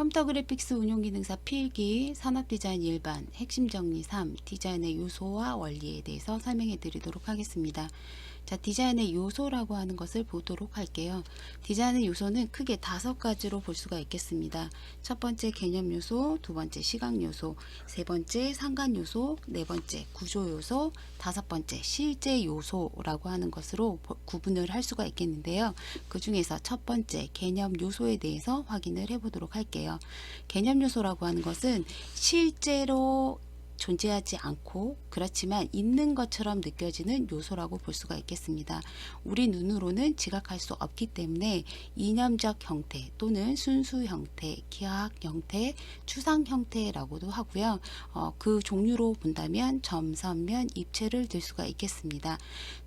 컴퓨터 그래픽스 운용 기능사 필기, 산업 디자인 일반, 핵심 정리 3, 디자인의 요소와 원리에 대해서 설명해 드리도록 하겠습니다. 자, 디자인의 요소라고 하는 것을 보도록 할게요. 디자인의 요소는 크게 5가지로 볼 수가 있겠습니다. 첫 번째 개념 요소, 두 번째 시각 요소, 세 번째 상관 요소, 네 번째 구조 요소, 다섯 번째 실제 요소라고 하는 것으로 구분을 할 수가 있겠는데요. 그 중에서 첫 번째 개념 요소에 대해서 확인을 해 보도록 할게요. 개념 요소라고 하는 것은 실제로 존재하지 않고 그렇지만 있는 것처럼 느껴지는 요소라고 볼 수가 있겠습니다. 우리 눈으로는 지각할 수 없기 때문에 이념적 형태 또는 순수 형태, 기하학 형태, 추상 형태라고도 하고요. 그 종류로 본다면 점, 선면, 입체를 들 수가 있겠습니다.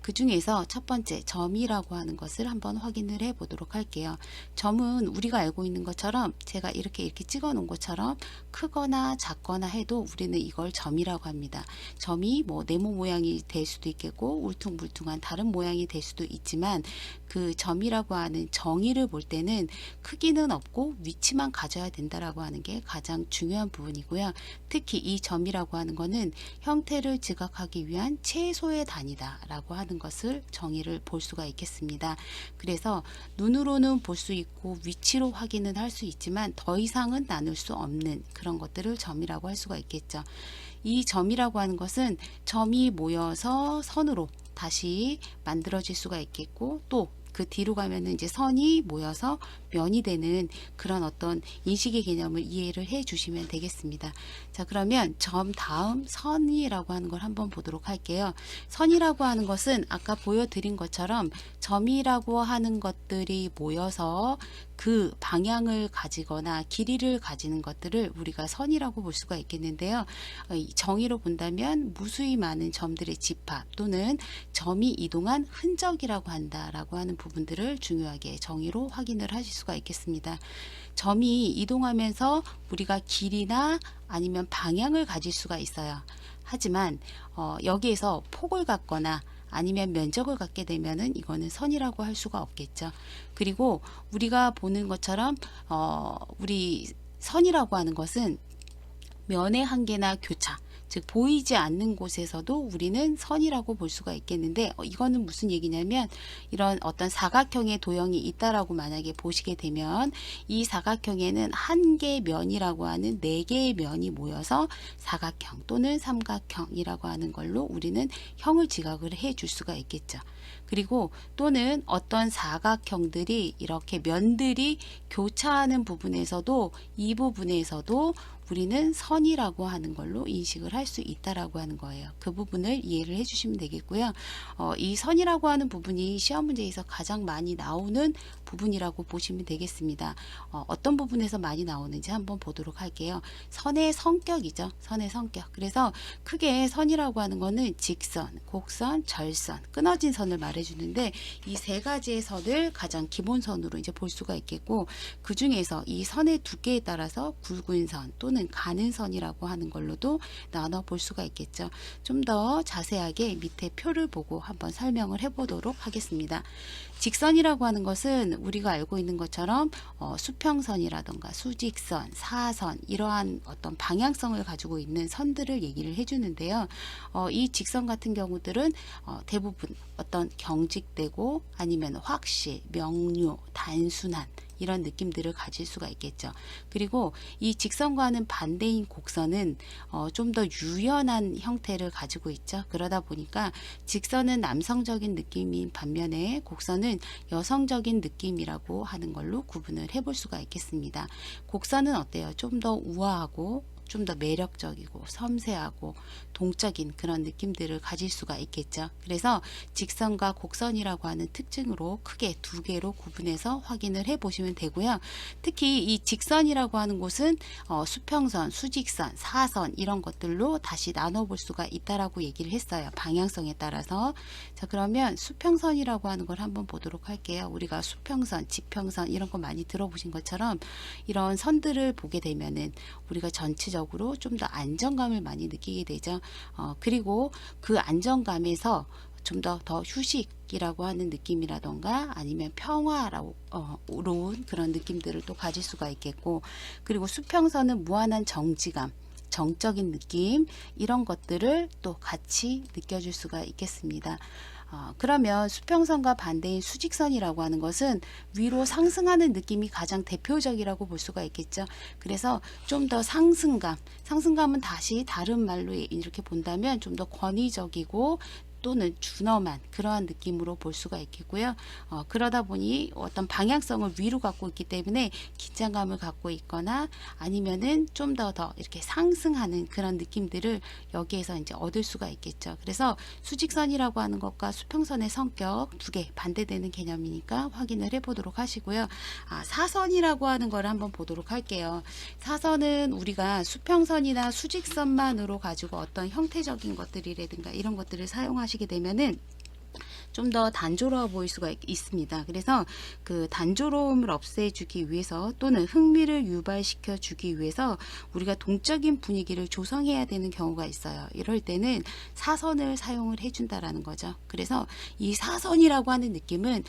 그 중에서 첫 번째 점이라고 하는 것을 한번 확인을 해 보도록 할게요. 점은 우리가 알고 있는 것처럼 제가 이렇게 찍어 놓은 것처럼 크거나 작거나 해도 우리는 이걸 점이라고 합니다. 점이 뭐 네모 모양이 될 수도 있겠고 울퉁불퉁한 다른 모양이 될 수도 있지만 그 점이라고 하는 정의를 볼 때는 크기는 없고 위치만 가져야 된다라고 하는 게 가장 중요한 부분이고요. 특히 이 점이라고 하는 거는 형태를 지각하기 위한 최소의 단위다라고 하는 것을 정의를 볼 수가 있겠습니다. 그래서 눈으로는 볼 수 있고 위치로 확인은 할 수 있지만 더 이상은 나눌 수 없는 그런 것들을 점이라고 할 수가 있겠죠. 이 점이라고 하는 것은 점이 모여서 선으로 다시 만들어질 수가 있겠고 또 그 뒤로 가면은 이제 선이 모여서 면이 되는 그런 어떤 인식의 개념을 이해를 해 주시면 되겠습니다. 자, 그러면 점 다음 선이라고 하는 걸 한번 보도록 할게요. 선이라고 하는 것은 아까 보여드린 것처럼 점이라고 하는 것들이 모여서 그 방향을 가지거나 길이를 가지는 것들을 우리가 선이라고 볼 수가 있겠는데요. 정의로 본다면 무수히 많은 점들의 집합 또는 점이 이동한 흔적이라고 한다라고 하는 부분들을 중요하게 정의로 확인을 하실 수가 있겠습니다. 점이 이동하면서 우리가 길이나 아니면 방향을 가질 수가 있어요. 하지만 여기에서 폭을 갖거나 아니면 면적을 갖게 되면은 이거는 선이라고 할 수가 없겠죠. 그리고 우리가 보는 것처럼 우리 선이라고 하는 것은 면의 한계나 교차, 즉 보이지 않는 곳에서도 우리는 선이라고 볼 수가 있겠는데 이거는 무슨 얘기냐면 이런 어떤 사각형의 도형이 있다라고 만약에 보시게 되면 이 사각형에는 한 개의 면이라고 하는 4개의 면이 모여서 사각형 또는 삼각형이라고 하는 걸로 우리는 형을 지각을 해 줄 수가 있겠죠. 그리고 또는 어떤 사각형들이 이렇게 면들이 교차하는 부분에서도 이 부분에서도 우리는 선이라고 하는 걸로 인식을 할 수 있다라고 하는 거예요. 그 부분을 이해를 해주시면 되겠고요. 이 선이라고 하는 부분이 시험 문제에서 가장 많이 나오는 부분이라고 보시면 되겠습니다. 어떤 부분에서 많이 나오는지 한번 보도록 할게요. 선의 성격이죠. 선의 성격. 그래서 크게 선이라고 하는 거는 직선, 곡선, 절선, 끊어진 선을 말해주는데 이 3가지의 선을 가장 기본선으로 이제 볼 수가 있겠고 그 중에서 이 선의 두께에 따라서 굵은 선 또는 가는 선이라고 하는 걸로도 나눠 볼 수가 있겠죠. 좀 더 자세하게 밑에 표를 보고 한번 설명을 해보도록 하겠습니다. 직선이라고 하는 것은 우리가 알고 있는 것처럼 수평선이라던가 수직선, 사선 이러한 어떤 방향성을 가지고 있는 선들을 얘기를 해주는데요. 이 직선 같은 경우들은 대부분 어떤 경직되고 아니면 확실, 명료, 단순한 이런 느낌들을 가질 수가 있겠죠. 그리고 이 직선과는 반대인 곡선은 좀 더 유연한 형태를 가지고 있죠. 그러다 보니까 직선은 남성적인 느낌인 반면에 곡선은 여성적인 느낌이라고 하는 걸로 구분을 해볼 수가 있겠습니다. 곡선은 어때요? 좀 더 우아하고 좀 더 매력적이고 섬세하고 동적인 그런 느낌들을 가질 수가 있겠죠. 그래서 직선과 곡선이라고 하는 특징으로 크게 2개로 구분해서 확인을 해 보시면 되고요. 특히 이 직선이라고 하는 곳은 수평선, 수직선, 사선 이런 것들로 다시 나눠 볼 수가 있다라고 얘기를 했어요. 방향성에 따라서. 자, 그러면 수평선이라고 하는 걸 한번 보도록 할게요. 우리가 수평선, 지평선 이런 거 많이 들어보신 것처럼 이런 선들을 보게 되면은 우리가 전체적으로 좀 더 안정감을 많이 느끼게 되죠. 그리고 그 안정감에서 좀 더 휴식이라고 하는 느낌이라던가 아니면 평화로운 그런 느낌들을 또 가질 수가 있겠고, 그리고 수평선은 무한한 정지감, 정적인 느낌, 이런 것들을 또 같이 느껴줄 수가 있겠습니다. 그러면 수평선과 반대인 수직선이라고 하는 것은 위로 상승하는 느낌이 가장 대표적이라고 볼 수가 있겠죠. 그래서 좀 더 상승감은 다시 다른 말로 이렇게 본다면 좀 더 권위적이고 또는 준엄한 그러한 느낌으로 볼 수가 있겠고요. 그러다 보니 어떤 방향성을 위로 갖고 있기 때문에 긴장감을 갖고 있거나 아니면은 좀 더 이렇게 상승하는 그런 느낌들을 여기에서 이제 얻을 수가 있겠죠. 그래서 수직선이라고 하는 것과 수평선의 성격 두 개 반대되는 개념이니까 확인을 해 보도록 하시고요. 사선이라고 하는 걸 한번 보도록 할게요. 사선은 우리가 수평선이나 수직선만으로 가지고 어떤 형태적인 것들이라든가 이런 것들을 사용하시게 되면은 좀 더 단조로워 보일 수가 있습니다. 그래서 그 단조로움을 없애주기 위해서 또는 흥미를 유발시켜 주기 위해서 우리가 동적인 분위기를 조성해야 되는 경우가 있어요. 이럴 때는 사선을 사용을 해준다라는 거죠. 그래서 이 사선이라고 하는 느낌은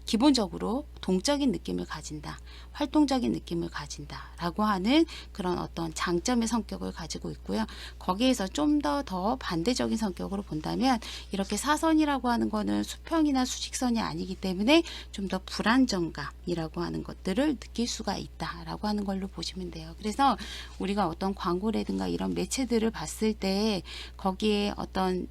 기본적으로 동적인 느낌을 가진다, 활동적인 느낌을 가진다 라고 하는 그런 어떤 장점의 성격을 가지고 있고요. 거기에서 좀 더 반대적인 성격으로 본다면 이렇게 사선이라고 하는 거는 수평이나 수직선이 아니기 때문에 좀 더 불안정감이라고 하는 것들을 느낄 수가 있다라고 하는 걸로 보시면 돼요. 그래서 우리가 어떤 광고라든가 이런 매체들을 봤을 때 거기에 어떤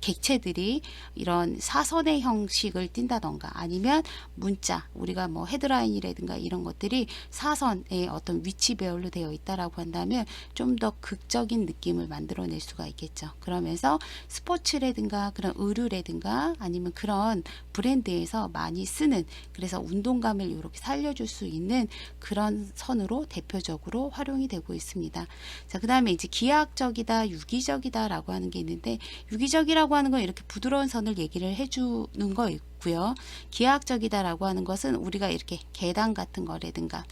객체들이 이런 사선의 형식을 띈다던가 아니면 문자, 우리가 뭐 헤드라인이라든가 이런 것들이 사선의 어떤 위치 배열로 되어 있다라고 한다면 좀 더 극적인 느낌을 만들어낼 수가 있겠죠. 그러면서 스포츠라든가 그런 의류라든가 아니면 그런 브랜드에서 많이 쓰는, 그래서 운동감을 이렇게 살려줄 수 있는 그런 선으로 대표적으로 활용이 되고 있습니다. 자, 그 다음에 이제 기하학적이다, 유기적이다 라고 하는 게 있는데, 유기적이라고 하는 건 이렇게 부드러운 선을 얘기를 해주는 거 있고요. 기하학적이다 라고 하는 것은 우리가 이렇게 계단 같은 거라든가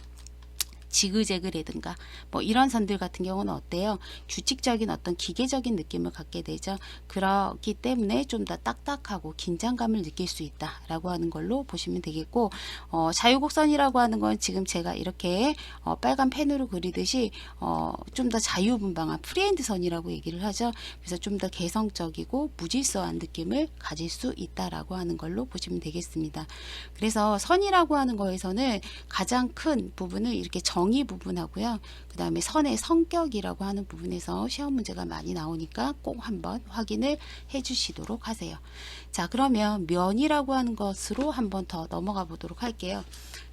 지그재그라든가 뭐 이런 선들 같은 경우는 어때요? 규칙적인 어떤 기계적인 느낌을 갖게 되죠. 그렇기 때문에 좀 더 딱딱하고 긴장감을 느낄 수 있다라고 하는 걸로 보시면 되겠고, 자유곡선이라고 하는 건 지금 제가 이렇게 빨간 펜으로 그리듯이 좀 더 자유분방한 프리핸드 선이라고 얘기를 하죠. 그래서 좀 더 개성적이고 무질서한 느낌을 가질 수 있다라고 하는 걸로 보시면 되겠습니다. 그래서 선이라고 하는 거에서는 가장 큰 부분을 이렇게 정의 부분하고요. 그 다음에 선의 성격이라고 하는 부분에서 시험 문제가 많이 나오니까 꼭 한번 확인을 해 주시도록 하세요. 자, 그러면 면이라고 하는 것으로 한번 더 넘어가 보도록 할게요.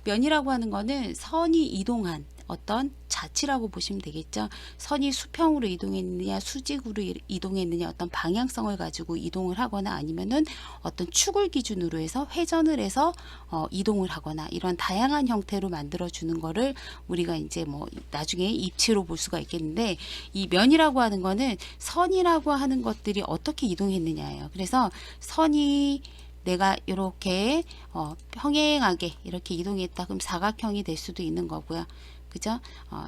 면이라고 하는 거는 선이 이동한 어떤 자치라고 보시면 되겠죠. 선이 수평으로 이동했느냐 수직으로 이동했느냐 어떤 방향성을 가지고 이동을 하거나 아니면은 어떤 축을 기준으로 해서 회전을 해서 이동을 하거나 이런 다양한 형태로 만들어 주는 거를 우리가 이제 뭐 나중에 입체로 볼 수가 있겠는데, 이 면이라고 하는 거는 선이라고 하는 것들이 어떻게 이동했느냐예요. 그래서 선이 내가 이렇게 평행하게 이렇게 이동했다 그럼 사각형이 될 수도 있는 거고요. 그죠?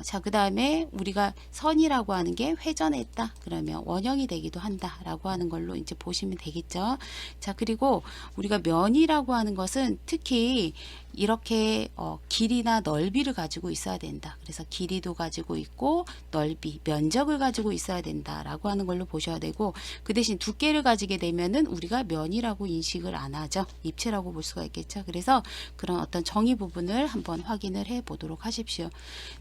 자, 그 다음에 우리가 선이라고 하는 게 회전했다 그러면 원형이 되기도 한다 라고 하는 걸로 이제 보시면 되겠죠. 자, 그리고 우리가 면이라고 하는 것은 특히 이렇게 길이나 넓이를 가지고 있어야 된다. 그래서 길이도 가지고 있고 넓이, 면적을 가지고 있어야 된다 라고 하는 걸로 보셔야 되고, 그 대신 두께를 가지게 되면은 우리가 면이라고 인식을 안 하죠. 입체라고 볼 수가 있겠죠. 그래서 그런 어떤 정의 부분을 한번 확인을 해 보도록 하십시오.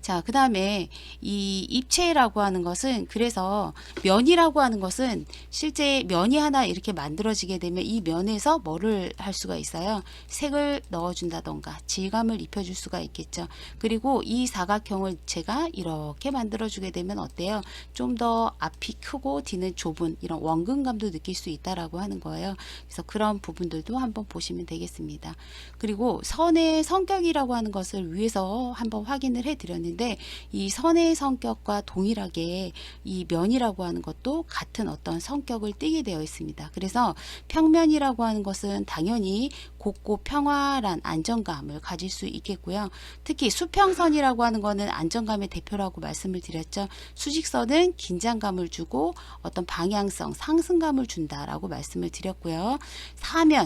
자, 그 다음에 이 입체라고 하는 것은, 그래서 면이라고 하는 것은 실제 면이 하나 이렇게 만들어지게 되면 이 면에서 뭐를 할 수가 있어요? 색을 넣어준다던가 질감을 입혀줄 수가 있겠죠. 그리고 이 사각형을 제가 이렇게 만들어주게 되면 어때요? 좀 더 앞이 크고 뒤는 좁은 이런 원근감도 느낄 수 있다라고 하는 거예요. 그래서 그런 부분들도 한번 보시면 되겠습니다. 그리고 선의 성격이라고 하는 것을 위해서 한번 확인을 해 드렸는데, 이 선의 성격과 동일하게 이 면이라고 하는 것도 같은 어떤 성격을 띠게 되어 있습니다. 그래서 평면이라고 하는 것은 당연히 곱고 평화란 안정감을 가질 수 있겠고요. 특히 수평선이라고 하는 거는 안정감의 대표라고 말씀을 드렸죠. 수직선은 긴장감을 주고 어떤 방향성, 상승감을 준다라고 말씀을 드렸고요.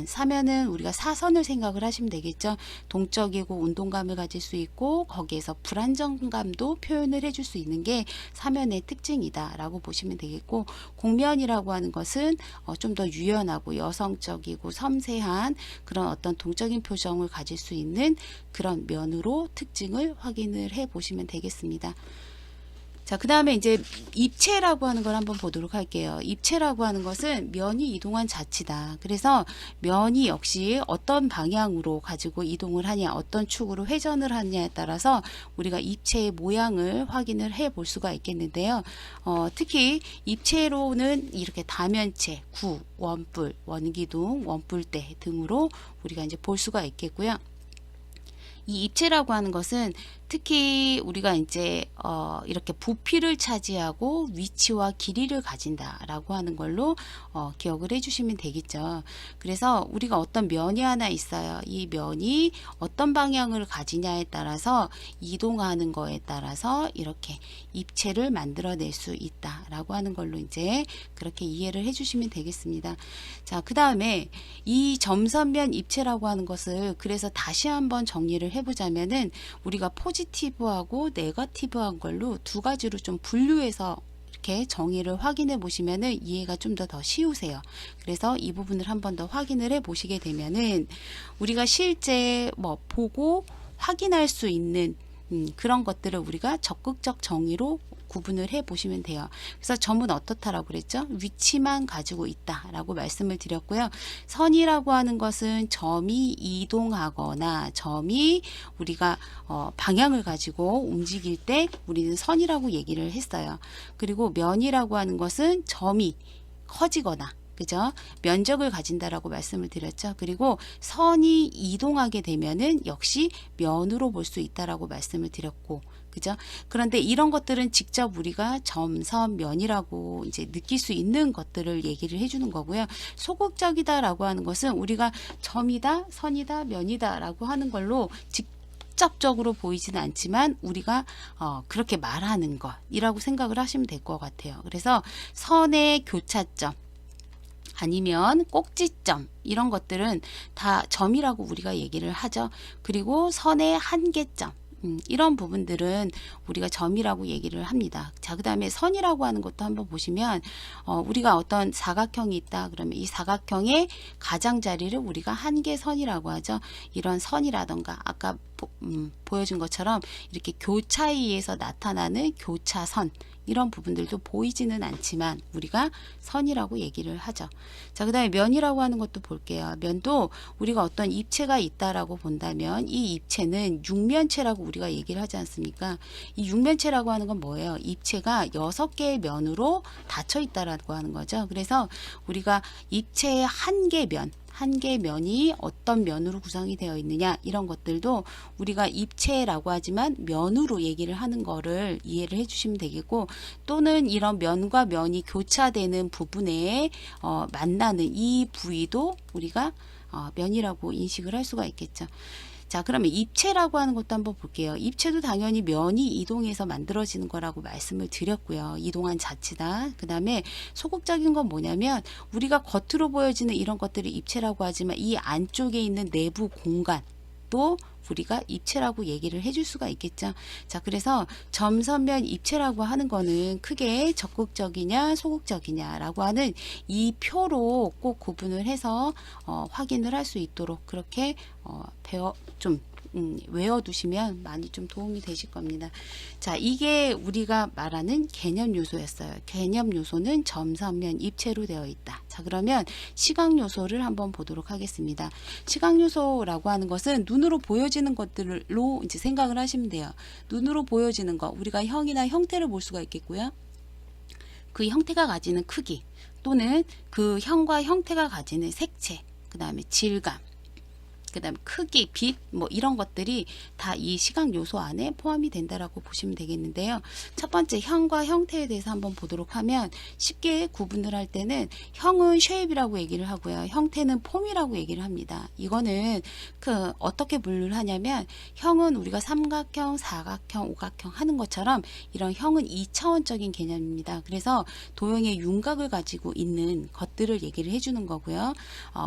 사면은 우리가 사선을 생각을 하시면 되겠죠. 동적이고 운동감을 가질 수 있고 거기에서 불안정감도 표현을 해줄 수 있는 게 사면의 특징이다 라고 보시면 되겠고, 곡면이라고 하는 것은 좀 더 유연하고 여성적이고 섬세한 그런 어떤 동적인 표정을 가질 수 있는 그런 면으로 특징을 확인을 해 보시면 되겠습니다. 자, 그 다음에 이제 입체라고 하는 걸 한번 보도록 할게요. 입체라고 하는 것은 면이 이동한 자치다. 그래서 면이 역시 어떤 방향으로 가지고 이동을 하냐, 어떤 축으로 회전을 하냐에 따라서 우리가 입체의 모양을 확인을 해 볼 수가 있겠는데요. 특히 입체로는 이렇게 다면체, 구, 원뿔, 원기둥, 원뿔대 등으로 우리가 이제 볼 수가 있겠고요. 이 입체라고 하는 것은 특히 우리가 이제 이렇게 부피를 차지하고 위치와 길이를 가진다라고 하는 걸로 기억을 해주시면 되겠죠. 그래서 우리가 어떤 면이 하나 있어요. 이 면이 어떤 방향을 가지냐에 따라서 이동하는 거에 따라서 이렇게 입체를 만들어낼 수 있다라고 하는 걸로 이제 그렇게 이해를 해주시면 되겠습니다. 자, 그 다음에 이 점선면 입체라고 하는 것을 그래서 다시 한번 정리를 해보자면은 우리가 포지티브하고 네거티브한 걸로 두 가지로 좀 분류해서 이렇게 정의를 확인해 보시면은 이해가 좀 더 쉬우세요. 그래서 이 부분을 한번 더 확인을 해 보시게 되면은 우리가 실제 뭐 보고 확인할 수 있는 그런 것들을 우리가 적극적 정의로 구분을 해 보시면 돼요. 그래서 점은 어떻다라고 그랬죠? 위치만 가지고 있다라고 말씀을 드렸고요. 선이라고 하는 것은 점이 이동하거나 점이 우리가 방향을 가지고 움직일 때 우리는 선이라고 얘기를 했어요. 그리고 면이라고 하는 것은 점이 커지거나 그죠? 면적을 가진다라고 말씀을 드렸죠. 그리고 선이 이동하게 되면은 역시 면으로 볼 수 있다라고 말씀을 드렸고, 그죠? 그런데 이런 것들은 직접 우리가 점, 선, 면이라고 이제 느낄 수 있는 것들을 얘기를 해주는 거고요. 소극적이다라고 하는 것은 우리가 점이다, 선이다, 면이다라고 하는 걸로 직접적으로 보이지는 않지만 우리가 그렇게 말하는 것이라고 생각을 하시면 될 것 같아요. 그래서 선의 교차점 아니면 꼭지점 이런 것들은 다 점이라고 우리가 얘기를 하죠. 그리고 선의 한계점 이런 부분들은 우리가 점이라고 얘기를 합니다. 자, 그 다음에 선이라고 하는 것도 한번 보시면 우리가 어떤 사각형이 있다 그러면 이 사각형의 가장자리를 우리가 한계선이라고 하죠. 이런 선이라던가 아까 보여준 것처럼 이렇게 교차에 의해서 나타나는 교차선 이런 부분들도 보이지는 않지만 우리가 선이라고 얘기를 하죠. 자, 그 다음에 면이라고 하는 것도 볼게요. 면도 우리가 어떤 입체가 있다라고 본다면 이 입체는 육면체라고 우리가 얘기를 하지 않습니까? 이 육면체라고 하는 건 뭐예요? 입체가 6개의 면으로 닫혀 있다라고 하는 거죠. 그래서 우리가 입체의 한 개 면이 어떤 면으로 구성이 되어 있느냐 이런 것들도 우리가 입체라고 하지만 면으로 얘기를 하는 거를 이해를 해주시면 되겠고, 또는 이런 면과 면이 교차되는 부분에 만나는 이 부위도 우리가 면이라고 인식을 할 수가 있겠죠. 자, 그러면 입체라고 하는 것도 한번 볼게요. 입체도 당연히 면이 이동해서 만들어지는 거라고 말씀을 드렸고요. 이동한 자체다. 그 다음에 소극적인 건 뭐냐면 우리가 겉으로 보여지는 이런 것들을 입체라고 하지만 이 안쪽에 있는 내부 공간도 우리가 입체라고 얘기를 해줄 수가 있겠죠. 자, 그래서 점선면 입체라고 하는 거는 크게 적극적이냐 소극적이냐 라고 하는 이 표로 꼭 구분을 해서 확인을 할 수 있도록 그렇게 외워두시면 많이 좀 도움이 되실 겁니다. 자, 이게 우리가 말하는 개념 요소였어요. 개념 요소는 점선면 입체로 되어 있다. 자, 그러면 시각 요소를 한번 보도록 하겠습니다. 시각 요소라고 하는 것은 눈으로 보여지는 것들로 이제 생각을 하시면 돼요. 눈으로 보여지는 것, 우리가 형이나 형태를 볼 수가 있겠고요. 그 형태가 가지는 크기 또는 그 형과 형태가 가지는 색채, 그 다음에 질감, 그다음 크기, 빛, 뭐 이런 것들이 다 이 시각 요소 안에 포함이 된다라고 보시면 되겠는데요. 첫 번째 형과 형태에 대해서 한번 보도록 하면 쉽게 구분을 할 때는 형은 쉐입이라고 얘기를 하고요. 형태는 폼이라고 얘기를 합니다. 이거는 어떻게 분류를 하냐면 형은 우리가 삼각형, 사각형, 오각형 하는 것처럼 이런 형은 2차원적인 개념입니다. 그래서 도형의 윤곽을 가지고 있는 것들을 얘기를 해주는 거고요.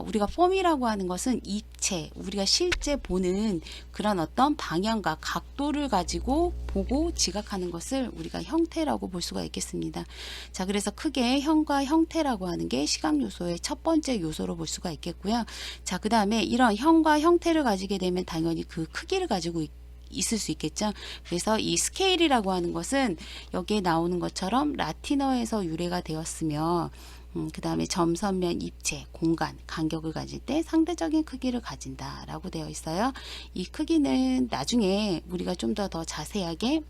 우리가 폼이라고 하는 것은 입체, 우리가 실제 보는 그런 어떤 방향과 각도를 가지고 보고 지각하는 것을 우리가 형태라고 볼 수가 있겠습니다. 자, 그래서 크게 형과 형태라고 하는 게 시각 요소의 첫 번째 요소로 볼 수가 있겠고요. 자, 그 다음에 이런 형과 형태를 가지게 되면 당연히 그 크기를 가지고 있을 수 있겠죠. 그래서 이 스케일이라고 하는 것은 여기에 나오는 것처럼 라틴어에서 유래가 되었으며 그 다음에 점, 선면, 입체, 공간, 간격을 가질 때 상대적인 크기를 가진다라고 되어 있어요. 이 크기는 나중에 우리가 좀 더 자세하게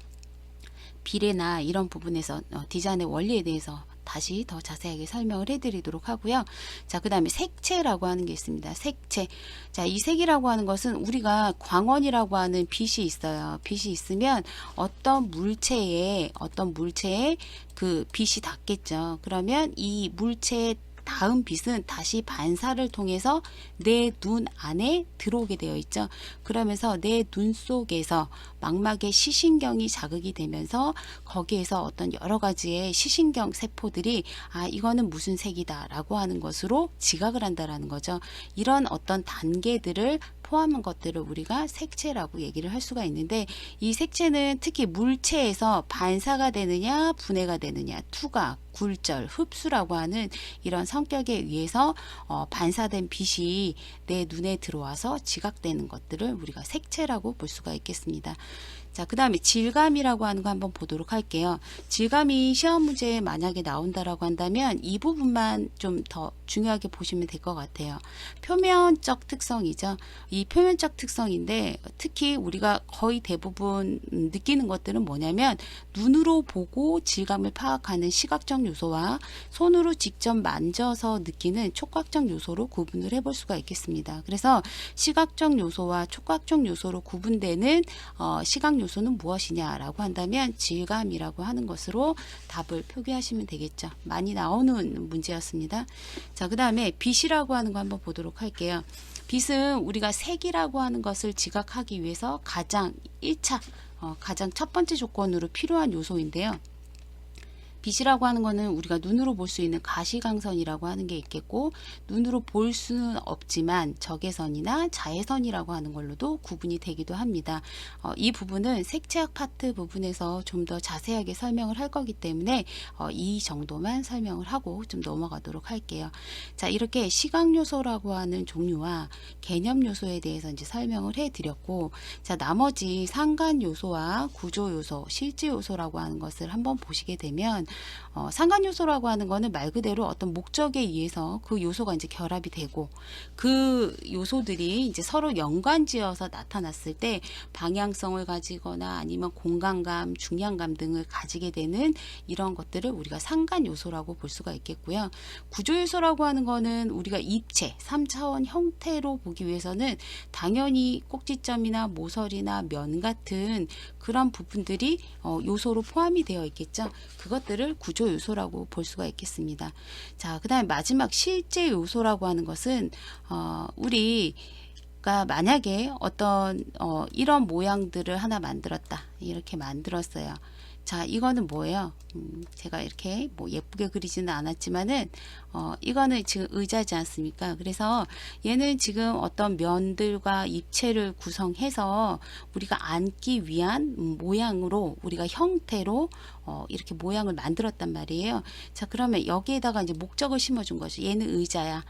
비례나 이런 부분에서 디자인의 원리에 대해서 다시 더 자세하게 설명을 해드리도록 하고요. 자, 그 다음에 색채라고 하는 게 있습니다. 색채. 자, 이 색이라고 하는 것은 우리가 광원이라고 하는 빛이 있어요. 빛이 있으면 어떤 물체에 그 빛이 닿겠죠. 그러면 이 물체의 다음 빛은 다시 반사를 통해서 내 눈 안에 들어오게 되어 있죠. 그러면서 내 눈 속에서 망막의 시신경이 자극이 되면서 거기에서 어떤 여러 가지의 시신경 세포들이 이거는 무슨 색이다 라고 하는 것으로 지각을 한다라는 거죠. 이런 어떤 단계들을 포함한 것들을 우리가 색채라고 얘기를 할 수가 있는데, 이 색채는 특히 물체에서 반사가 되느냐 분해가 되느냐, 투각, 굴절, 흡수라고 하는 이런 성격에 의해서 반사된 빛이 내 눈에 들어와서 지각되는 것들을 우리가 색채라고 볼 수가 있겠습니다. 자, 그 다음에 질감이라고 하는 거 한번 보도록 할게요. 질감이 시험 문제에 만약에 나온다라고 한다면 이 부분만 좀 더 중요하게 보시면 될 것 같아요. 표면적 특성이죠. 이 표면적 특성인데 특히 우리가 거의 대부분 느끼는 것들은 뭐냐면 눈으로 보고 질감을 파악하는 시각적 요소와 손으로 직접 만져서 느끼는 촉각적 요소로 구분을 해볼 수가 있겠습니다. 그래서 시각적 요소와 촉각적 요소로 구분되는 시각 요소는 무엇이냐라고 한다면 질감이라고 하는 것으로 답을 표기하시면 되겠죠. 많이 나오는 문제였습니다. 자, 그 다음에 빛이라고 하는 거 한번 보도록 할게요. 빛은 우리가 색이라고 하는 것을 지각하기 위해서 가장 1차, 가장 첫 번째 조건으로 필요한 요소인데요. 빛이라고 하는 거는 우리가 눈으로 볼 수 있는 가시광선이라고 하는 게 있겠고, 눈으로 볼 수는 없지만 적외선이나 자외선이라고 하는 걸로도 구분이 되기도 합니다. 이 부분은 색채학 파트 부분에서 좀 더 자세하게 설명을 할 거기 때문에 이 정도만 설명을 하고 좀 넘어가도록 할게요. 자, 이렇게 시각 요소라고 하는 종류와 개념 요소에 대해서 이제 설명을 해 드렸고, 자, 나머지 상관 요소와 구조 요소, 실제 요소라고 하는 것을 한번 보시게 되면 상관 요소라고 하는 거는 말 그대로 어떤 목적에 의해서 그 요소가 이제 결합이 되고, 그 요소들이 이제 서로 연관지어서 나타났을 때 방향성을 가지거나 아니면 공간감, 중량감 등을 가지게 되는 이런 것들을 우리가 상관 요소라고 볼 수가 있겠고요. 구조 요소라고 하는 거는 우리가 입체, 3차원 형태로 보기 위해서는 당연히 꼭지점이나 모서리나 면 같은 그런 부분들이 요소로 포함이 되어 있겠죠. 그것들을 구조 요소라고 볼 수가 있겠습니다. 자, 그 다음에 마지막 실제 요소라고 하는 것은 우리가 만약에 어떤 이런 모양들을 하나 만들었다, 이렇게 만들었어요. 자, 이거는 뭐예요? 제가 이렇게 뭐 예쁘게 그리지는 않았지만은 이거는 지금 의자지 않습니까? 그래서 얘는 지금 어떤 면들과 입체를 구성해서 우리가 앉기 위한 모양으로, 우리가 형태로 이렇게 모양을 만들었단 말이에요. 자, 그러면 여기에다가 이제 목적을 심어준 거죠. 얘는 의자야.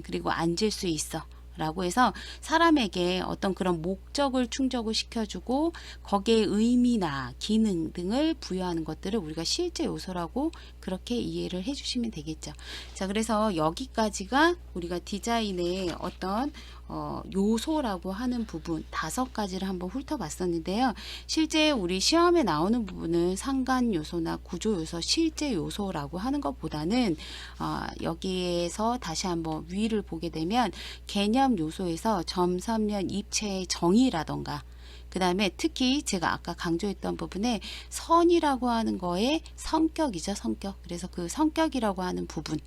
그리고 앉을 수 있어. 라고 해서 사람에게 어떤 그런 목적을 충족을 시켜주고 거기에 의미나 기능 등을 부여하는 것들을 우리가 실제 요소라고 그렇게 이해를 해주시면 되겠죠. 자, 그래서 여기까지가 우리가 디자인의 어떤 요소라고 하는 부분 5가지를 한번 훑어봤었는데요. 실제 우리 시험에 나오는 부분은 상관 요소나 구조 요소, 실제 요소라고 하는 것보다는 여기에서 다시 한번 위를 보게 되면 개념 요소에서 점선면 입체의 정의라던가 그 다음에 특히 제가 아까 강조했던 부분에 선이라고 하는 거의 성격이죠, 성격. 그래서 그 성격이라고 하는 부분.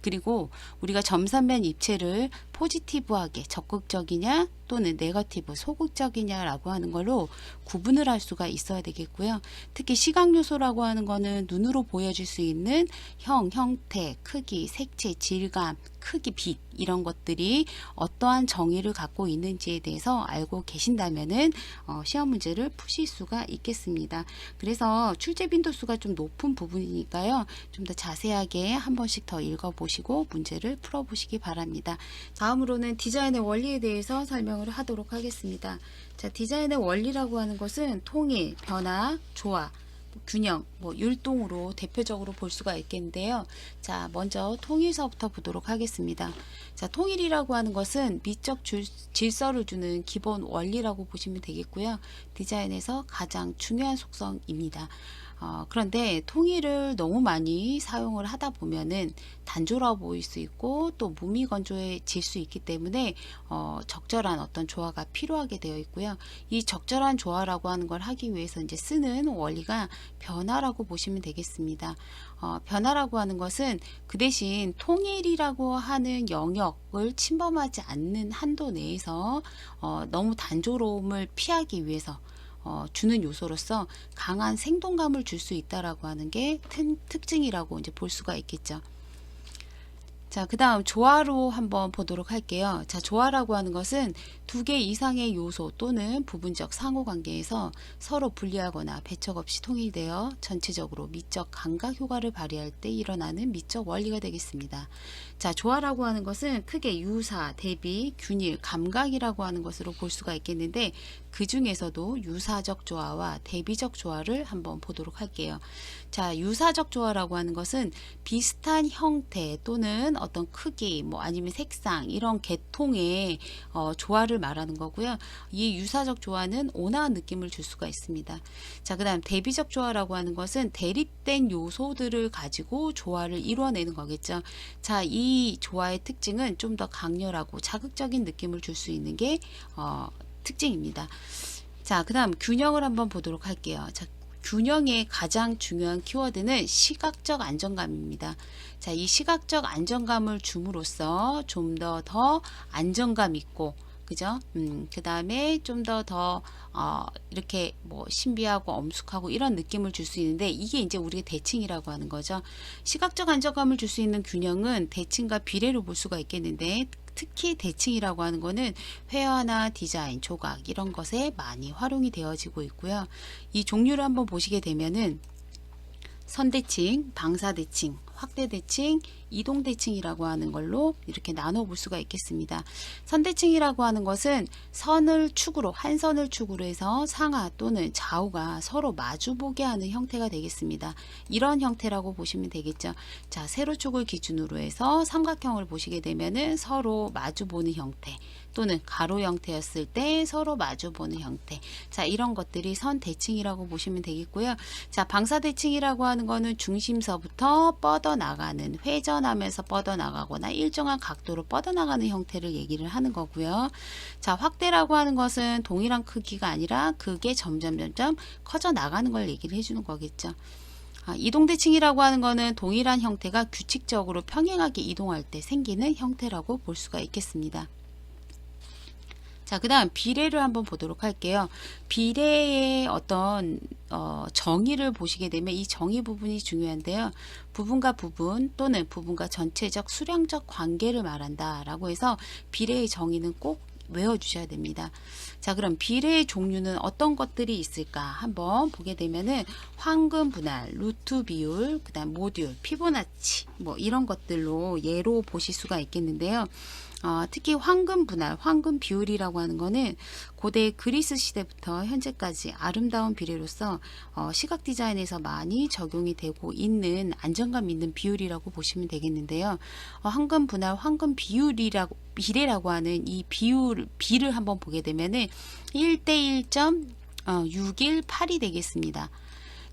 그리고 우리가 점선면 입체를 포지티브하게 적극적이냐 또는 네거티브 소극적이냐라고 하는 걸로 구분을 할 수가 있어야 되겠고요. 특히 시각 요소라고 하는 거는 눈으로 보여줄 수 있는 형태, 크기, 색채, 질감, 크기, 빛 이런 것들이 어떠한 정의를 갖고 있는지에 대해서 알고 계신다면은 시험 문제를 푸실 수가 있겠습니다. 그래서 출제 빈도수가 좀 높은 부분이니까요. 좀 더 자세하게 한 번씩 더 읽어보시고 문제를 풀어보시기 바랍니다. 다음으로는 디자인의 원리에 대해서 설명을 하도록 하겠습니다. 자, 디자인의 원리라고 하는 것은 통일, 변화, 조화, 균형, 율동으로 대표적으로 볼 수가 있겠는데요. 자, 먼저 통일서부터 보도록 하겠습니다. 자, 통일이라고 하는 것은 미적 질서를 주는 기본 원리라고 보시면 되겠고요. 디자인에서 가장 중요한 속성입니다. 그런데 통일을 너무 많이 사용을 하다 보면은 단조로워 보일 수 있고 또 무미건조해질 수 있기 때문에 적절한 어떤 조화가 필요하게 되어 있고요. 이 적절한 조화라고 하는 걸 하기 위해서 이제 쓰는 원리가 변화라고 보시면 되겠습니다. 변화라고 하는 것은 그 대신 통일이라고 하는 영역을 침범하지 않는 한도 내에서 너무 단조로움을 피하기 위해서 주는 요소로서 강한 생동감을 줄 수 있다라고 하는 게 특징이라고 이제 볼 수가 있겠죠. 자, 그 다음 조화로 한번 보도록 할게요. 자, 조화라고 하는 것은 2개 이상의 요소 또는 부분적 상호관계에서 서로 분리하거나 배척 없이 통일되어 전체적으로 미적 감각 효과를 발휘할 때 일어나는 미적 원리가 되겠습니다. 자, 조화라고 하는 것은 크게 유사, 대비, 균일, 감각이라고 하는 것으로 볼 수가 있겠는데 그 중에서도 유사적 조화와 대비적 조화를 한번 보도록 할게요. 자, 유사적 조화라고 하는 것은 비슷한 형태 또는 어떤 크기, 아니면 색상 이런 계통의 조화를 말하는 거고요. 이 유사적 조화는 온화한 느낌을 줄 수가 있습니다. 자, 그 다음 대비적 조화라고 하는 것은 대립된 요소들을 가지고 조화를 이루어내는 거겠죠. 자, 이 조화의 특징은 좀 더 강렬하고 자극적인 느낌을 줄 수 있는 게 특징입니다. 자, 그 다음 균형을 한번 보도록 할게요. 자, 균형의 가장 중요한 키워드는 시각적 안정감입니다. 자, 이 시각적 안정감을 줌으로써 좀 더 안정감 있고 그죠? 그 다음에 좀 더 이렇게 신비하고 엄숙하고 이런 느낌을 줄 수 있는데 이게 이제 우리가 대칭이라고 하는 거죠. 시각적 안정감을 줄 수 있는 균형은 대칭과 비례로 볼 수가 있겠는데 특히 대칭이라고 하는 거는 회화나 디자인, 조각 이런 것에 많이 활용이 되어지고 있고요. 이 종류를 한번 보시게 되면은 선대칭, 방사대칭, 확대대칭, 이동대칭이라고 하는 걸로 이렇게 나눠 볼 수가 있겠습니다. 선대칭이라고 하는 것은 선을 축으로 한 선을 축으로 해서 상하 또는 좌우가 서로 마주보게 하는 형태가 되겠습니다. 이런 형태라고 보시면 되겠죠. 자, 세로축을 기준으로 해서 삼각형을 보시게 되면은 서로 마주보는 형태 또는 가로 형태였을 때 서로 마주보는 형태. 자, 이런 것들이 선대칭이라고 보시면 되겠고요. 자, 방사대칭이라고 하는 거는 중심서부터 뻗어나가는, 회전하면서 뻗어나가거나 일정한 각도로 뻗어나가는 형태를 얘기를 하는 거고요. 자, 확대라고 하는 것은 동일한 크기가 아니라 그게 점점 커져 나가는 걸 얘기를 해주는 거겠죠. 이동대칭이라고 하는 거는 동일한 형태가 규칙적으로 평행하게 이동할 때 생기는 형태라고 볼 수가 있겠습니다. 자, 그 다음 비례를 한번 보도록 할게요. 비례의 어떤 정의를 보시게 되면 이 정의 부분이 중요한데요. 부분과 부분 또는 부분과 전체적 수량적 관계를 말한다 라고 해서 비례의 정의는 꼭 외워주셔야 됩니다. 자, 그럼 비례의 종류는 어떤 것들이 있을까 한번 보게 되면은 황금 분할, 루트 비율, 그 다음 모듈, 피보나치 이런 것들로 예로 보실 수가 있겠는데요. 특히 황금 분할, 황금 비율이라고 하는 거는 고대 그리스 시대부터 현재까지 아름다운 비례로서 시각 디자인에서 많이 적용이 되고 있는 안정감 있는 비율이라고 보시면 되겠는데요. 황금 분할, 황금 비례라고 하는 이 비를 한번 보게 되면은 1대 1.618이 되겠습니다.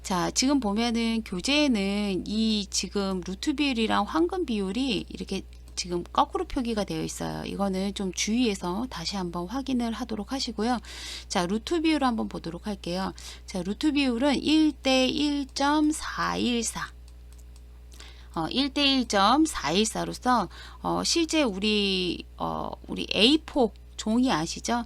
자, 지금 보면은 교재에는 이 지금 루트 비율이랑 황금 비율이 이렇게 지금 거꾸로 표기가 되어 있어요. 이거는 좀 주의해서 다시 한번 확인을 하도록 하시고요. 자, 루트 비율을 한번 보도록 할게요. 자, 루트 비율은 1대 1.414. 1대 1.414로서 실제 우리 A4 종이 아시죠?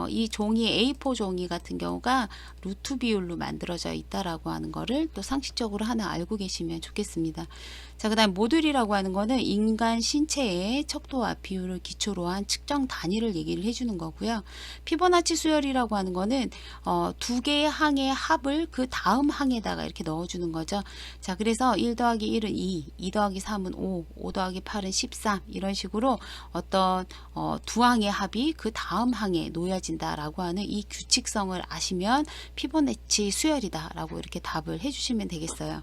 이 종이 A4 종이 같은 경우가 루트 비율로 만들어져 있다라고 하는 거를 또 상식적으로 하나 알고 계시면 좋겠습니다. 자, 그 다음 모듈이라고 하는 거는 인간 신체의 척도와 비율을 기초로 한 측정 단위를 얘기를 해주는 거고요. 피보나치 수열이라고 하는 거는 두 개의 항의 합을 그 다음 항에다가 이렇게 넣어주는 거죠. 자, 그래서 1 더하기 1은 2, 2 더하기 3은 5, 5 더하기 8은 13 이런 식으로 어떤 두 항의 합이 그 다음 항에 놓여진다라고 하는 이 규칙성을 아시면 피보나치 수열이다라고 이렇게 답을 해주시면 되겠어요.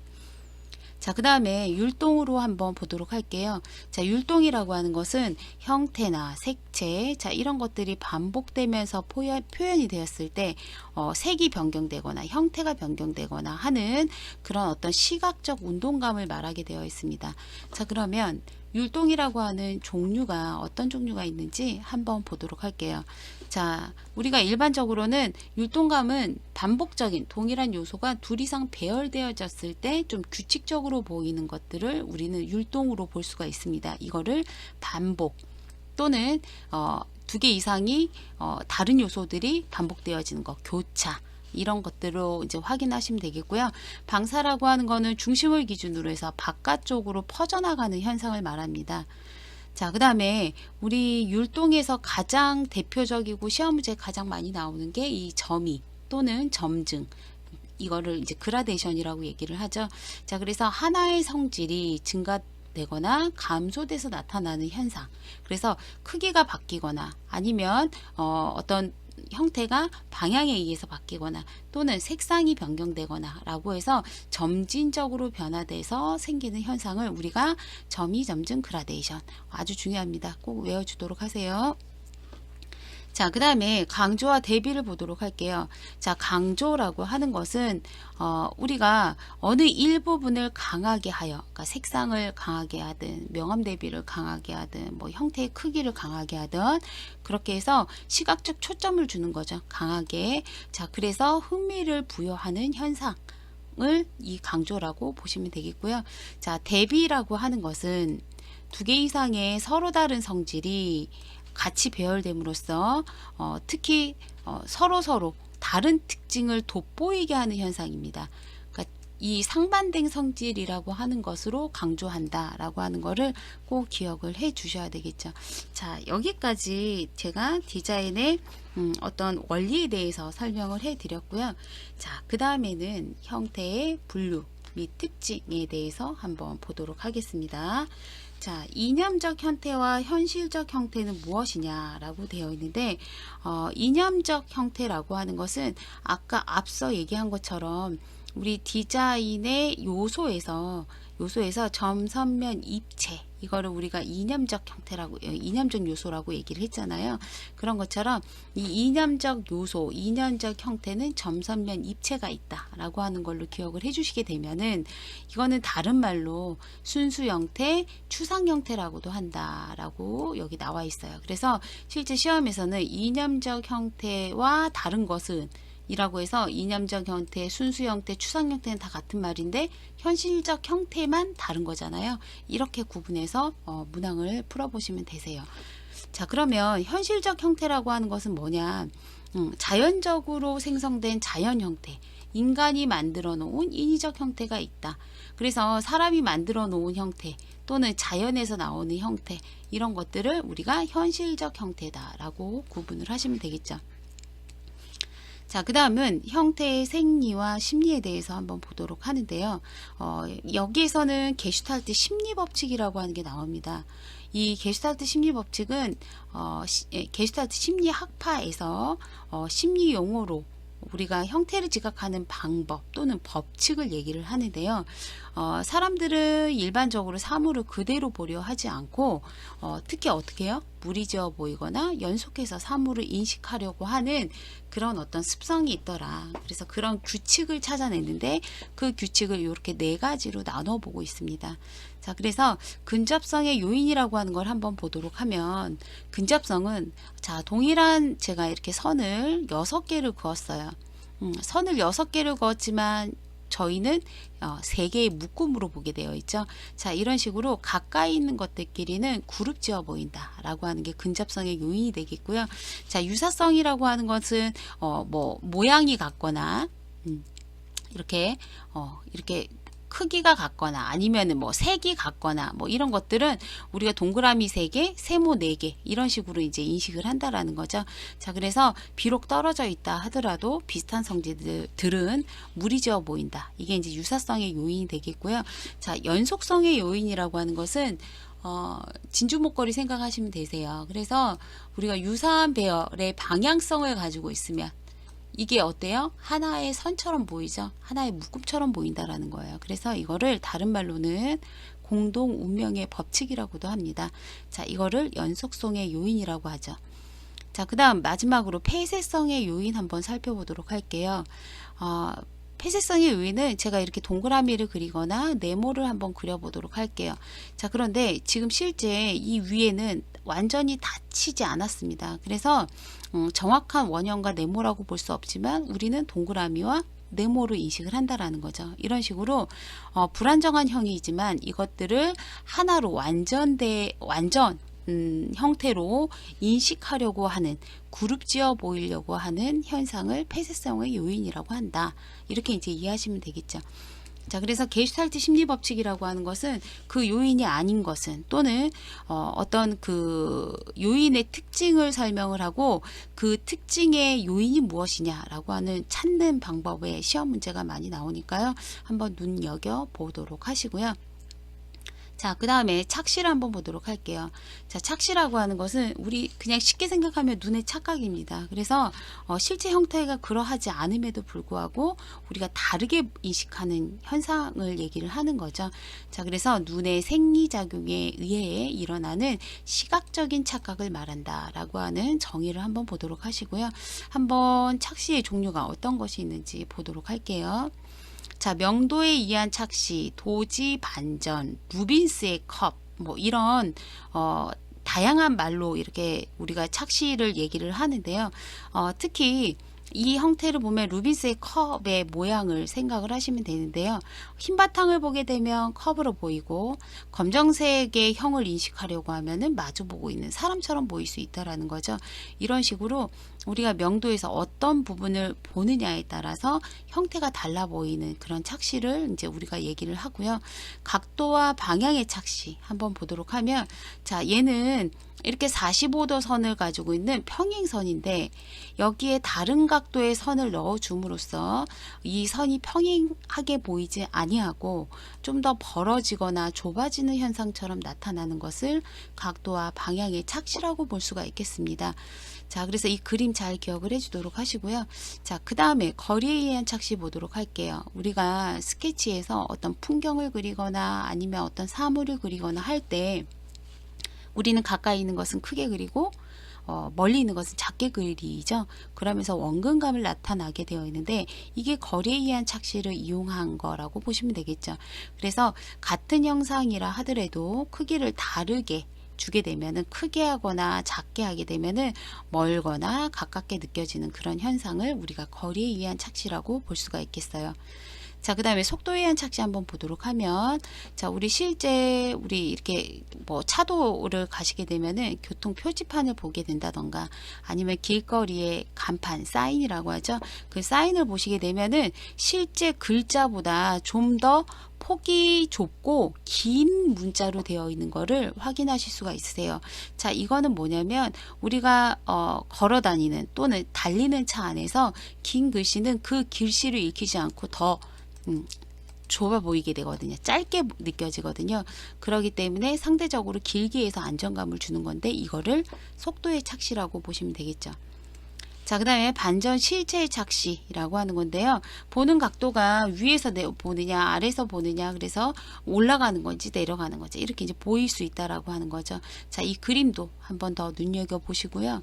자, 그 다음에 율동으로 한번 보도록 할게요. 자, 율동이라고 하는 것은 형태나 색채, 자, 이런 것들이 반복되면서 표현이 되었을 때 색이 변경되거나 형태가 변경되거나 하는 그런 어떤 시각적 운동감을 말하게 되어 있습니다. 자, 그러면 율동이라고 하는 종류가 어떤 종류가 있는지 한번 보도록 할게요. 자, 우리가 일반적으로는 율동감은 반복적인 동일한 요소가 둘 이상 배열되어졌을 때 좀 규칙적으로 보이는 것들을 우리는 율동으로 볼 수가 있습니다. 이거를 반복 또는 두 개 이상이 다른 요소들이 반복되어지는 것, 교차 이런 것들로 이제 확인하시면 되겠고요. 방사라고 하는 거는 중심을 기준으로 해서 바깥쪽으로 퍼져나가는 현상을 말합니다. 자, 그 다음에 우리 율동에서 가장 대표적이고 시험 문제에 가장 많이 나오는 게 이 점이 또는 점증, 이거를 이제 그라데이션이라고 얘기를 하죠. 자, 그래서 하나의 성질이 증가되거나 감소돼서 나타나는 현상. 그래서 크기가 바뀌거나 아니면 어떤 형태가 방향에 의해서 바뀌거나 또는 색상이 변경되거나 라고 해서 점진적으로 변화돼서 생기는 현상을 우리가 점이, 점증, 그라데이션, 아주 중요합니다. 꼭 외워주도록 하세요. 자, 그 다음에 강조와 대비를 보도록 할게요. 자, 강조라고 하는 것은 우리가 어느 일부분을 강하게 하여, 그러니까 색상을 강하게 하든 명암 대비를 강하게 하든 뭐 형태의 크기를 강하게 하든 그렇게 해서 시각적 초점을 주는 거죠. 강하게. 자, 그래서 흥미를 부여하는 현상을 이 강조라고 보시면 되겠고요. 자, 대비라고 하는 것은 두 개 이상의 서로 다른 성질이 같이 배열됨으로써 특히 서로 다른 특징을 돋보이게 하는 현상입니다. 그러니까 이 상반된 성질이라고 하는 것으로 강조한다라고 하는 거를 꼭 기억을 해 주셔야 되겠죠. 자, 여기까지 제가 디자인의 어떤 원리에 대해서 설명을 해 드렸고요. 자, 그 다음에는 형태의 분류 및 특징에 대해서 한번 보도록 하겠습니다. 자, 이념적 형태와 현실적 형태는 무엇이냐라고 되어 있는데 이념적 형태라고 하는 것은 아까 앞서 얘기한 것처럼 우리 디자인의 요소에서 점, 선면, 입체 이거를 우리가 이념적 형태라고 이념적 요소라고 얘기를 했잖아요. 그런 것처럼 이 이념적 요소, 이념적 형태는 점, 선면, 입체가 있다라고 하는 걸로 기억을 해주시게 되면은 이거는 다른 말로 순수 형태, 추상 형태라고도 한다라고 여기 나와 있어요. 그래서 실제 시험에서는 이념적 형태와 다른 것은 이라고 해서 이념적 형태, 순수 형태, 추상 형태는 다 같은 말인데 현실적 형태만 다른 거잖아요. 이렇게 구분해서 문항을 풀어보시면 되세요. 자, 그러면 현실적 형태라고 하는 것은 뭐냐? 자연적으로 생성된 자연 형태, 인간이 만들어 놓은 인위적 형태가 있다. 그래서 사람이 만들어 놓은 형태 또는 자연에서 나오는 형태 이런 것들을 우리가 현실적 형태다라고 구분을 하시면 되겠죠. 자, 그 다음은 형태의 생리와 심리에 대해서 한번 보도록 하는데요. 여기에서는 게슈탈트 심리법칙이라고 하는 게 나옵니다. 이 게슈탈트 심리법칙은 게슈탈트 심리학파에서 심리 용어로 우리가 형태를 지각하는 방법 또는 법칙을 얘기를 하는데요. 사람들은 일반적으로 사물을 그대로 보려 하지 않고 특히 어떻게 해요? 무리지어 보이거나 연속해서 사물을 인식하려고 하는 그런 어떤 습성이 있더라. 그래서 그런 규칙을 찾아냈는데 그 규칙을 이렇게 네 가지로 나눠 보고 있습니다. 자, 그래서 근접성의 요인이라고 하는 걸 한번 보도록 하면, 근접성은 자, 동일한 제가 이렇게 선을 6개를 그었어요. 선을 6개를 그었지만 저희는 3개의 묶음으로 보게 되어 있죠. 자, 이런 식으로 가까이 있는 것들끼리는 그룹 지어 보인다 라고 하는 게 근접성의 요인이 되겠고요. 자, 유사성이라고 하는 것은 모양이 같거나 이렇게 크기가 같거나 아니면은 색이 같거나 이런 것들은 우리가 동그라미 3개, 세모 4개 이런 식으로 이제 인식을 한다라는 거죠. 자, 그래서 비록 떨어져 있다 하더라도 비슷한 성질들은 무리지어 보인다. 이게 이제 유사성의 요인이 되겠고요. 자, 연속성의 요인이라고 하는 것은 진주 목걸이 생각하시면 되세요. 그래서 우리가 유사한 배열의 방향성을 가지고 있으면 이게 어때요? 하나의 선처럼 보이죠? 하나의 묶음처럼 보인다라는 거예요. 그래서 이거를 다른 말로는 공동 운명의 법칙이라고도 합니다. 자, 이거를 연속성의 요인이라고 하죠. 자, 그 다음 마지막으로 폐쇄성의 요인 한번 살펴보도록 할게요. 폐쇄성의 요인은 제가 이렇게 동그라미를 그리거나 네모를 한번 그려보도록 할게요. 자, 그런데 지금 실제 이 위에는 완전히 닫히지 않았습니다. 그래서 정확한 원형과 네모라고 볼 수 없지만 우리는 동그라미와 네모로 인식을 한다라는 거죠. 이런 식으로 불안정한 형이지만 이것들을 하나로 완전 형태로 인식하려고 하는, 그룹지어 보이려고 하는 현상을 폐쇄성의 요인이라고 한다. 이렇게 이제 이해하시면 되겠죠. 자, 그래서 게슈탈트 심리법칙이라고 하는 것은 그 요인이 아닌 것은 또는 어떤 그 요인의 특징을 설명을 하고 그 특징의 요인이 무엇이냐라고 하는 찾는 방법의 시험 문제가 많이 나오니까요. 한번 눈여겨 보도록 하시고요. 자, 그 다음에 착시를 한번 보도록 할게요. 자, 착시라고 하는 것은 우리 그냥 쉽게 생각하면 눈의 착각입니다. 그래서 실제 형태가 그러하지 않음에도 불구하고 우리가 다르게 인식하는 현상을 얘기를 하는 거죠. 자, 그래서 눈의 생리작용에 의해 일어나는 시각적인 착각을 말한다 라고 하는 정의를 한번 보도록 하시고요. 한번 착시의 종류가 어떤 것이 있는지 보도록 할게요. 자, 명도에 의한 착시, 도지 반전, 루빈스의 컵, 이런 다양한 말로 이렇게 우리가 착시를 얘기를 하는데요. 특히 이 형태를 보면 루빈스의 컵의 모양을 생각을 하시면 되는데요. 흰 바탕을 보게 되면 컵으로 보이고 검정색의 형을 인식하려고 하면은 마주보고 있는 사람처럼 보일 수 있다라는 거죠. 이런 식으로 우리가 명도에서 어떤 부분을 보느냐에 따라서 형태가 달라 보이는 그런 착시를 이제 우리가 얘기를 하고요. 각도와 방향의 착시 한번 보도록 하면, 자, 얘는 이렇게 45도 선을 가지고 있는 평행선인데 여기에 다른 각도의 선을 넣어 줌으로써 이 선이 평행하게 보이지 아니하고 좀 더 벌어지거나 좁아지는 현상처럼 나타나는 것을 각도와 방향의 착시라고 볼 수가 있겠습니다. 자, 그래서 이 그림 잘 기억을 해주도록 하시고요. 자, 그 다음에 거리에 의한 착시 보도록 할게요. 우리가 스케치에서 어떤 풍경을 그리거나 아니면 어떤 사물을 그리거나 할 때 우리는 가까이 있는 것은 크게 그리고 멀리 있는 것은 작게 그리죠. 그러면서 원근감을 나타나게 되어 있는데 이게 거리에 의한 착시를 이용한 거라고 보시면 되겠죠. 그래서 같은 형상이라 하더라도 크기를 다르게 주게 되면은 크게 하거나 작게 하게 되면은 멀거나 가깝게 느껴지는 그런 현상을 우리가 거리에 의한 착시라고 볼 수가 있겠어요. 자, 그 다음에 속도에 의한 착시 한번 보도록 하면, 자, 우리 실제 우리 이렇게 뭐 차도를 가시게 되면은 교통 표지판을 보게 된다던가 아니면 길거리에 간판, 사인이라고 하죠. 그 사인을 보시게 되면은 실제 글자보다 좀 더 폭이 좁고 긴 문자로 되어 있는 거를 확인하실 수가 있으세요. 자, 이거는 뭐냐면 우리가 걸어 다니는 또는 달리는 차 안에서 긴 글씨는 그 글씨를 읽히지 않고 더 좁아 보이게 되거든요. 짧게 느껴지거든요. 그렇기 때문에 상대적으로 길게 해서 안정감을 주는 건데 이거를 속도의 착시라고 보시면 되겠죠. 자, 그 다음에 반전 실체의 착시라고 하는 건데요. 보는 각도가 위에서 보느냐 아래에서 보느냐, 그래서 올라가는 건지 내려가는 건지 이렇게 이제 보일 수 있다라고 하는 거죠. 자, 이 그림도 한번 더 눈여겨 보시고요.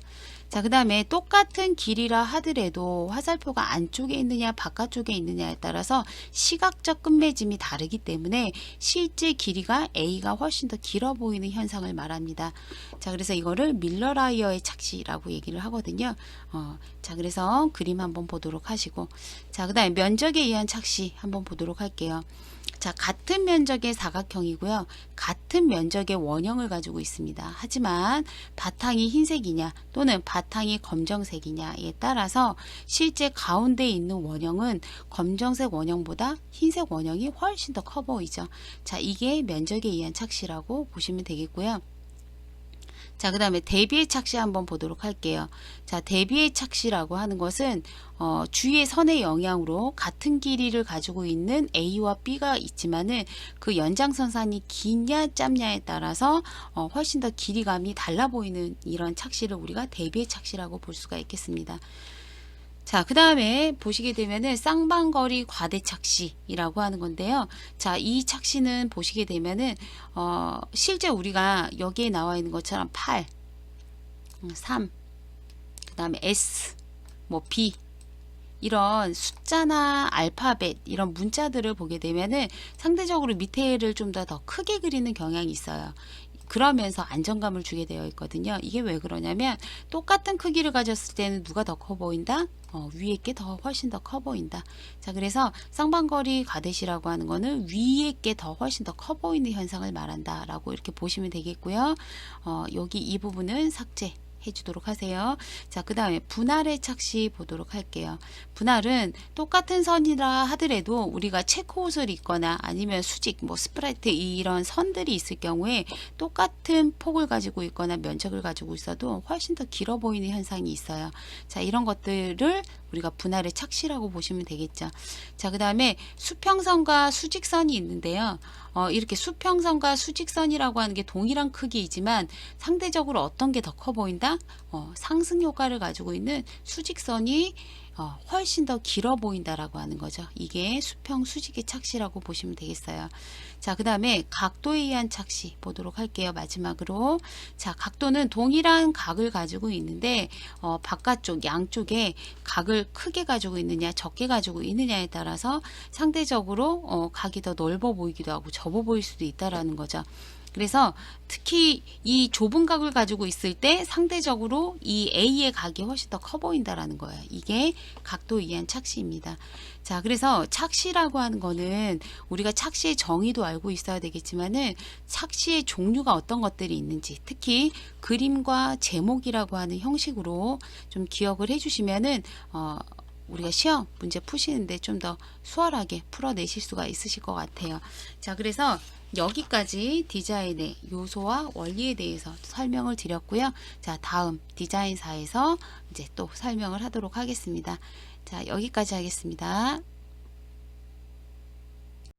자, 그 다음에 똑같은 길이라 하더라도 화살표가 안쪽에 있느냐 바깥쪽에 있느냐에 따라서 시각적 끝맺음이 다르기 때문에 실제 길이가 A가 훨씬 더 길어 보이는 현상을 말합니다. 자, 그래서 이거를 밀러라이어의 착시라고 얘기를 하거든요. 자, 그래서 그림 한번 보도록 하시고, 자, 그 다음에 면적에 의한 착시 한번 보도록 할게요. 자, 같은 면적의 사각형이고요. 같은 면적의 원형을 가지고 있습니다. 하지만 바탕이 흰색이냐 또는 바탕이 검정색이냐에 따라서 실제 가운데 있는 원형은 검정색 원형보다 흰색 원형이 훨씬 더 커 보이죠. 자, 이게 면적에 의한 착시라고 보시면 되겠고요. 자, 그 다음에 대비의 착시 한번 보도록 할게요. 자, 대비의 착시라고 하는 것은 주위의 선의 영향으로 같은 길이를 가지고 있는 A와 B가 있지만은 그 연장선상이 기냐 짧냐에 따라서 훨씬 더 길이감이 달라 보이는 이런 착시를 우리가 대비의 착시라고 볼 수가 있겠습니다. 자, 그 다음에 보시게 되면은 쌍방거리 과대 착시라고 하는 건데요. 자, 이 착시는 보시게 되면은 실제 우리가 여기에 나와 있는 것처럼 8, 3, 그 다음에 S, 뭐 B 이런 숫자나 알파벳 이런 문자들을 보게 되면은 상대적으로 밑에를 좀 더 크게 그리는 경향이 있어요. 그러면서 안정감을 주게 되어 있거든요. 이게 왜 그러냐면 똑같은 크기를 가졌을 때는 누가 더 커 보인다? 위에 게 더 훨씬 더 커 보인다. 자, 그래서 쌍방거리 과대시라고 하는 거는 위에 게 더 훨씬 더 커 보이는 현상을 말한다 라고 이렇게 보시면 되겠고요. 여기 이 부분은 삭제 해주도록 하세요. 자, 그 다음에 분할의 착시 보도록 할게요. 분할은 똑같은 선이라 하더라도 우리가 체크옷을 입거나 아니면 수직, 뭐 스프라이트 이런 선들이 있을 경우에 똑같은 폭을 가지고 있거나 면적을 가지고 있어도 훨씬 더 길어 보이는 현상이 있어요. 자, 이런 것들을 우리가 분할의 착시라고 보시면 되겠죠. 자, 그 다음에 수평선과 수직선이 있는데요. 이렇게 수평선과 수직선이라고 하는 게 동일한 크기이지만 상대적으로 어떤 게 더 커 보인다? 상승 효과를 가지고 있는 수직선이 훨씬 더 길어 보인다라고 하는 거죠. 이게 수평 수직의 착시라고 보시면 되겠어요. 자, 그 다음에 각도에 의한 착시 보도록 할게요. 마지막으로. 자, 각도는 동일한 각을 가지고 있는데 바깥쪽 양쪽에 각을 크게 가지고 있느냐 적게 가지고 있느냐에 따라서 상대적으로 각이 더 넓어 보이기도 하고 좁아 보일 수도 있다라는 거죠. 그래서 특히 이 좁은 각을 가지고 있을 때 상대적으로 이 A의 각이 훨씬 더 커 보인다라는 거예요. 이게 각도에 의한 착시입니다. 자, 그래서 착시라고 하는 거는 우리가 착시의 정의도 알고 있어야 되겠지만은 착시의 종류가 어떤 것들이 있는지 특히 그림과 제목이라고 하는 형식으로 좀 기억을 해주시면은 우리가 시험 문제 푸시는데 좀 더 수월하게 풀어내실 수가 있으실 것 같아요. 자, 그래서 여기까지 디자인의 요소와 원리에 대해서 설명을 드렸고요. 자, 다음 디자인사에서 이제 또 설명을 하도록 하겠습니다. 자, 여기까지 하겠습니다.